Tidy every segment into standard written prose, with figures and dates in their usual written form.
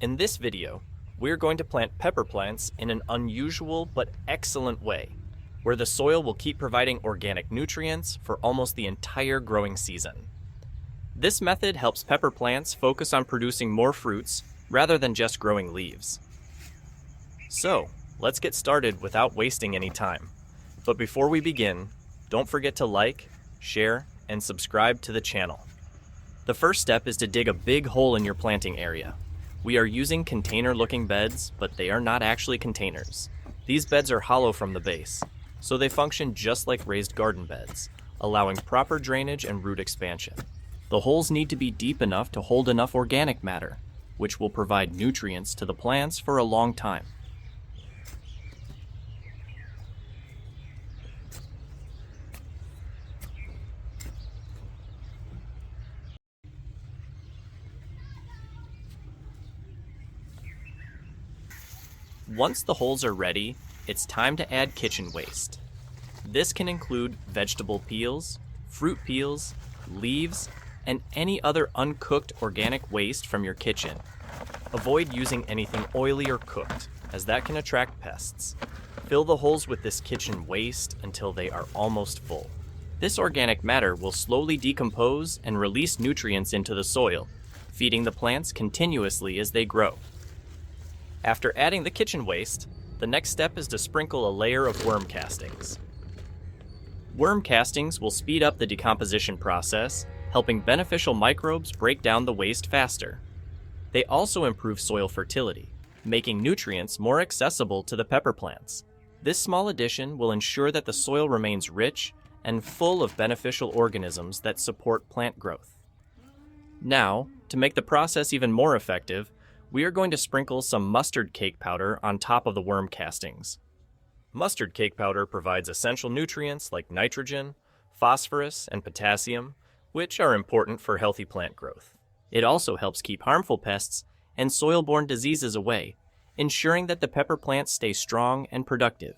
In this video, we're going to plant pepper plants in an unusual but excellent way, where the soil will keep providing organic nutrients for almost the entire growing season. This method helps pepper plants focus on producing more fruits rather than just growing leaves. So, let's get started without wasting any time. But before we begin, don't forget to like, share, and subscribe to the channel. The first step is to dig a big hole in your planting area. We are using container-looking beds, but they are not actually containers. These beds are hollow from the base, so they function just like raised garden beds, allowing proper drainage and root expansion. The holes need to be deep enough to hold enough organic matter, which will provide nutrients to the plants for a long time. Once the holes are ready, it's time to add kitchen waste. This can include vegetable peels, fruit peels, leaves, and any other uncooked organic waste from your kitchen. Avoid using anything oily or cooked, as that can attract pests. Fill the holes with this kitchen waste until they are almost full. This organic matter will slowly decompose and release nutrients into the soil, feeding the plants continuously as they grow. After adding the kitchen waste, the next step is to sprinkle a layer of worm castings. Worm castings will speed up the decomposition process, helping beneficial microbes break down the waste faster. They also improve soil fertility, making nutrients more accessible to the pepper plants. This small addition will ensure that the soil remains rich and full of beneficial organisms that support plant growth. Now, to make the process even more effective, we are going to sprinkle some mustard cake powder on top of the worm castings. Mustard cake powder provides essential nutrients like nitrogen, phosphorus, and potassium, which are important for healthy plant growth. It also helps keep harmful pests and soil-borne diseases away, ensuring that the pepper plants stay strong and productive.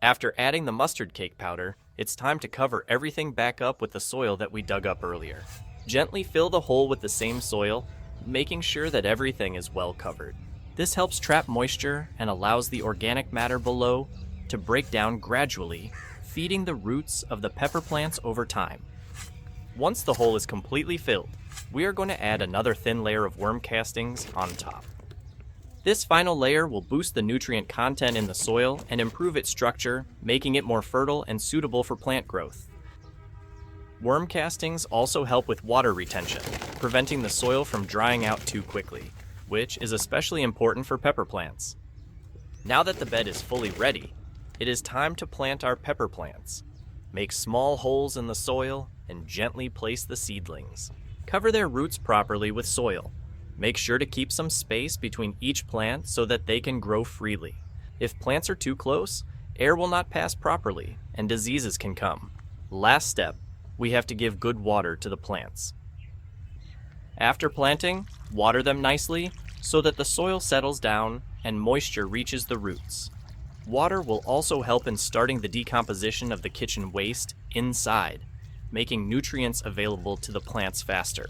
After adding the mustard cake powder, it's time to cover everything back up with the soil that we dug up earlier. Gently fill the hole with the same soil, making sure that everything is well covered. This helps trap moisture and allows the organic matter below to break down gradually, feeding the roots of the pepper plants over time. Once the hole is completely filled, we are going to add another thin layer of worm castings on top. This final layer will boost the nutrient content in the soil and improve its structure, making it more fertile and suitable for plant growth. Worm castings also help with water retention, preventing the soil from drying out too quickly, which is especially important for pepper plants. Now that the bed is fully ready, it is time to plant our pepper plants. Make small holes in the soil and gently place the seedlings. Cover their roots properly with soil. Make sure to keep some space between each plant so that they can grow freely. If plants are too close, air will not pass properly and diseases can come. Last step, we have to give good water to the plants. After planting, water them nicely so that the soil settles down and moisture reaches the roots. Water will also help in starting the decomposition of the kitchen waste inside, making nutrients available to the plants faster.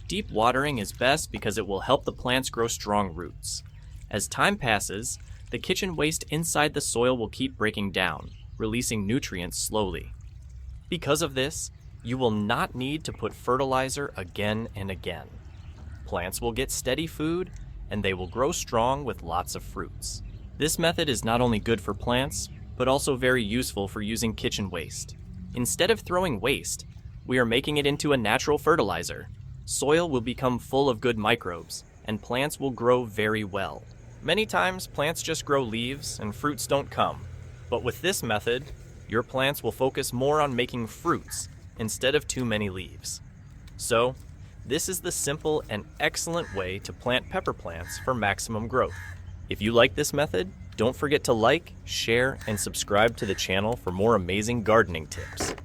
Deep watering is best because it will help the plants grow strong roots. As time passes, the kitchen waste inside the soil will keep breaking down, releasing nutrients slowly. Because of this, you will not need to put fertilizer again and again. Plants will get steady food, and they will grow strong with lots of fruits. This method is not only good for plants, but also very useful for using kitchen waste. Instead of throwing waste, we are making it into a natural fertilizer. Soil will become full of good microbes, and plants will grow very well. Many times, plants just grow leaves and fruits don't come. But with this method, your plants will focus more on making fruits instead of too many leaves. So, this is the simple and excellent way to plant pepper plants for maximum growth. If you like this method, don't forget to like, share, and subscribe to the channel for more amazing gardening tips.